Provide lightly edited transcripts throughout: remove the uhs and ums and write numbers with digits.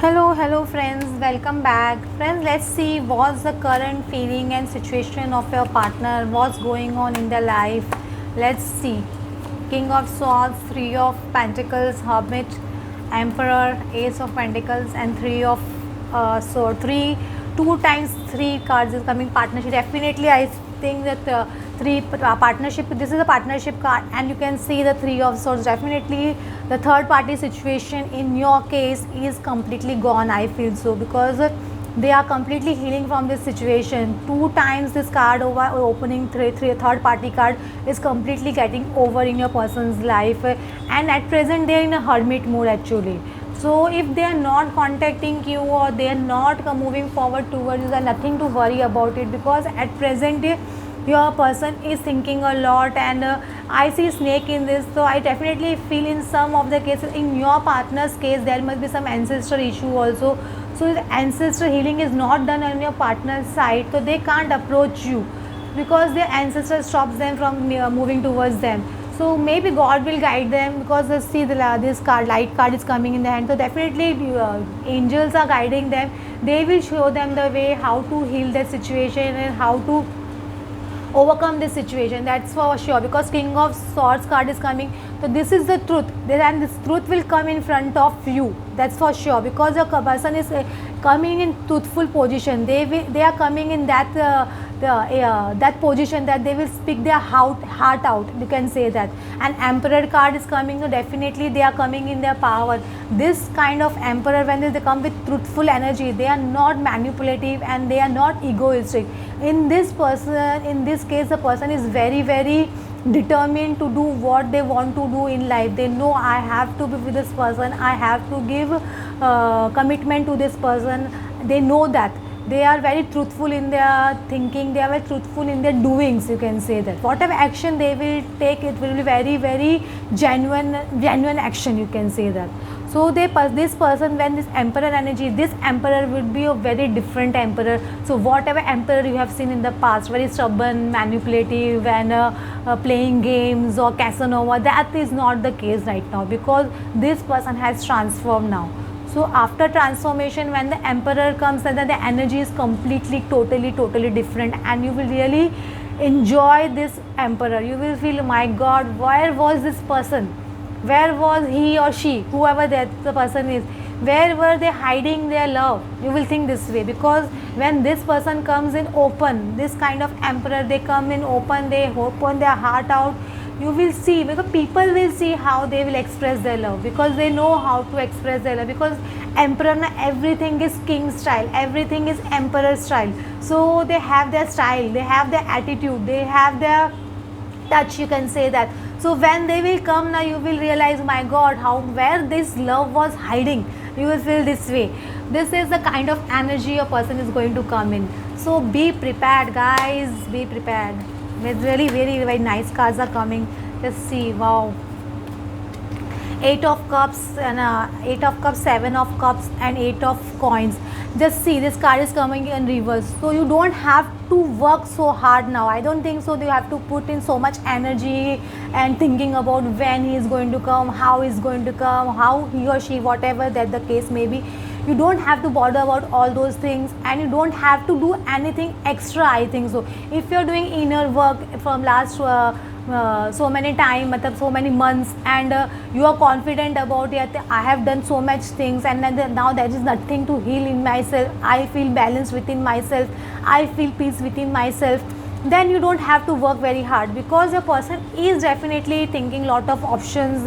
Hello friends, welcome back. Friends, let's see what's the current feeling and situation of your partner, what's going on in their life. Let's see. King of Swords, Three of Pentacles, Hermit, Emperor, Ace of Pentacles, and Three of Sword. Two times three cards is coming partnership. Definitely, I think that partnership. This is a partnership card, and you can see the Three of Swords. Definitely, the third party situation in your case is completely gone. I feel so because they are completely healing from this situation. Two times this card over opening third party card is completely getting over in your person's life, and at present they are in a hermit mode actually. So if they are not contacting you or they are not moving forward towards you, there nothing to worry about it, because at present your person is thinking a lot, and I see snake in this. So I definitely feel in some of the cases, in your partner's case, there must be some ancestor issue also. So the ancestor healing is not done on your partner's side, so they can't approach you because their ancestor stops them from moving towards them. So maybe God will guide them, because see this card, light card is coming in the hand. So definitely angels are guiding them. They will show them the way how to heal that situation and how to overcome this situation. That's for sure, because King of Swords card is coming. So this is the truth, and this truth will come in front of you. That's for sure, because your person is coming in truthful position. They are coming in that position that they will speak their heart out, you can say that. And Emperor card is coming, so definitely they are coming in their power. This kind of Emperor, when they come with truthful energy, they are not manipulative and they are not egoistic. In this case, the person is very determined to do what they want to do in life. They know, I have to be with this person, I have to give commitment to this person. They know that. They are very truthful in their thinking, they are very truthful in their doings, you can say that. Whatever action they will take, it will be very genuine action, you can say that. So this person, when this Emperor energy, this Emperor will be a very different Emperor. So whatever Emperor you have seen in the past, very stubborn, manipulative, and playing games or Casanova, that is not the case right now, because this person has transformed now. So after transformation, when the Emperor comes, then the energy is completely totally different, and you will really enjoy this Emperor. You will feel, my God, where was this person? Where was he or she, whoever that the person is? Where were they hiding their love? You will think this way, because when this person comes in open, this kind of Emperor, they come in open, they open their heart out. You will see, because people will see how they will express their love, because they know how to express their love. Because Emperor, everything is king style, everything is Emperor style. So they have their style, they have their attitude, they have their touch, you can say that. So when they will come now, you will realize, my God, where this love was hiding. You will feel this way. This is the kind of energy a person is going to come in. So be prepared, guys, be prepared. Really very nice cards are coming. Let's see. Wow. Eight of Cups and Eight of Cups, Seven of Cups, and Eight of Coins. Just see, this card is coming in reverse. So you don't have to work so hard now. I don't think so. You have to put in so much energy and thinking about when he is going to come, how he is going to come, how he or she, whatever that the case may be. You don't have to bother about all those things, and you don't have to do anything extra, I think so. If you're doing inner work from last so many time, so many months, and you are confident about it, I have done so much things, and then now there is nothing to heal in myself, I feel balance within myself, I feel peace within myself, then you don't have to work very hard, because your person is definitely thinking lot of options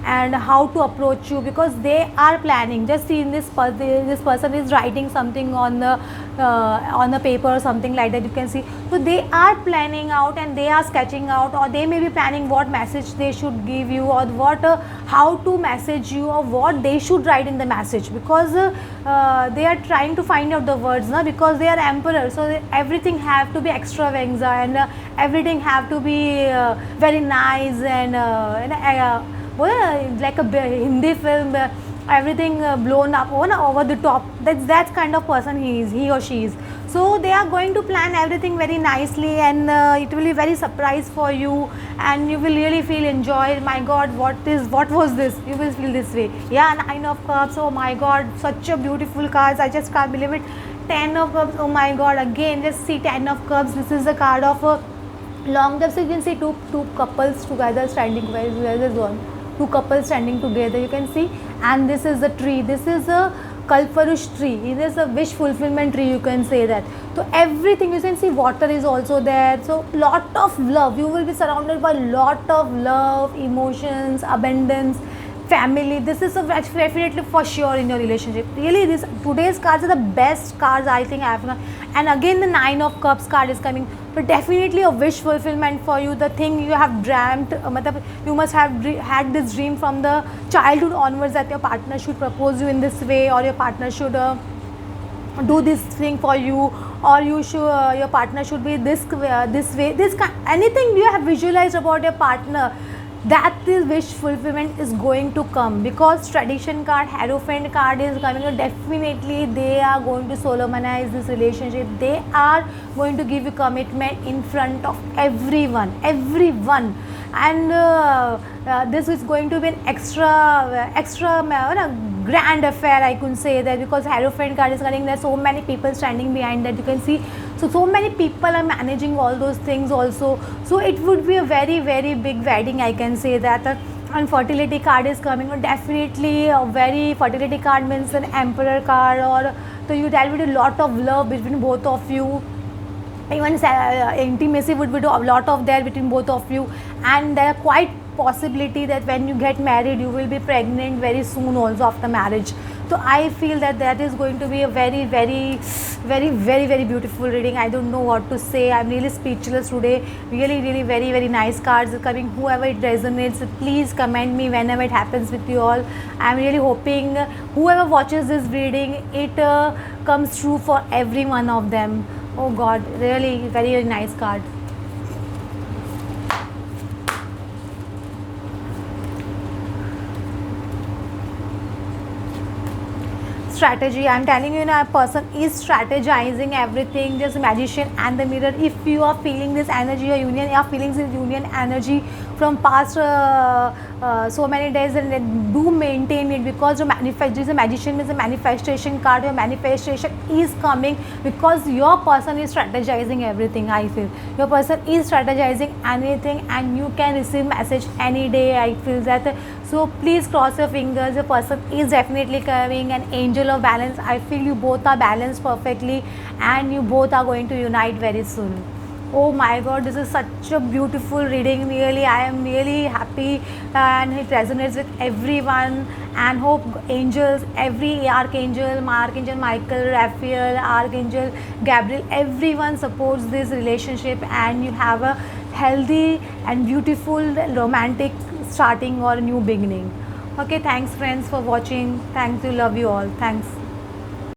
and how to approach you, because they are planning. Just see, in this person is writing something on the paper or something like that, you can see. So they are planning out, and they are sketching out, or they may be planning what message they should give you, or what how to message you, or what they should write in the message, because they are trying to find out the words now, because they are Emperor. So everything have to be extravaganza, and everything have to be very nice, and like a Hindi film, everything blown up over the top. That's kind of person he or she is. So they are going to plan everything very nicely, and it will be very surprise for you, and you will really feel enjoy. My God, what was this? You will feel this way. Yeah, Nine of Cups. Oh my God, such a beautiful cards. I just can't believe it. Ten of Cups. Oh my God, again just see Ten of Cups. This is the card of a long term. So you can see two couples together standing. Where is one? Two couples standing together. You can see, and this is the tree. This is a Kalparush tree. It is a wish fulfillment tree. You can say that. So everything you can see, water is also there. So lot of love. You will be surrounded by lot of love, emotions, abundance, family. This is a definitely for sure in your relationship. Really, this today's cards are the best cards I think I have. And again, the Nine of Cups card is coming. So definitely a wish fulfillment for you. The thing you have dreamt, you must have had this dream from the childhood onwards that your partner should propose you in this way, or your partner should do this thing for you, or you should your partner should be this way. Anything you have visualized about your partner, that is wish fulfillment is going to come, because tradition card, Hierophant card is coming. Definitely they are going to solemnize this relationship. They are going to give you commitment in front of everyone, and this is going to be an extra grand affair, I could say that, because Hierophant card is coming. There are so many people standing behind that, you can see. So many people are managing all those things also. So it would be a very big wedding, I can say that. And fertility card is coming. Definitely a very fertility card means an Emperor card, or so you there will be a lot of love between both of you. Even intimacy would be a lot of there between both of you, and there are quite possibility that when you get married you will be pregnant very soon also after marriage. So I feel that is going to be a very beautiful reading. I don't know what to say. I'm really speechless today. Really very nice cards are coming. Whoever it resonates, please comment me whenever it happens with you all. I'm really hoping whoever watches this reading, it comes true for every one of them. Oh God, really very nice card. Strategy, I'm telling you, a person is strategizing everything. Just Magician and the Mirror. If you are feeling this energy or union, you are feeling this union energy from past so many days, and then do maintain it, because the Magician means a manifestation card. Your manifestation is coming because your person is strategizing everything. I feel your person is strategizing anything, and you can receive message any day. I feel that. So please cross your fingers. Your person is definitely coming. An angel of balance. I feel you both are balanced perfectly, and you both are going to unite very soon. Oh my God, this is such a beautiful reading. Really, I am really happy, and it resonates with everyone. And hope angels, every Archangel Michael, Raphael, Archangel Gabriel, everyone supports this relationship, and you have a healthy and beautiful romantic starting or new beginning. Okay, thanks friends for watching. Thanks, you, love you all. Thanks.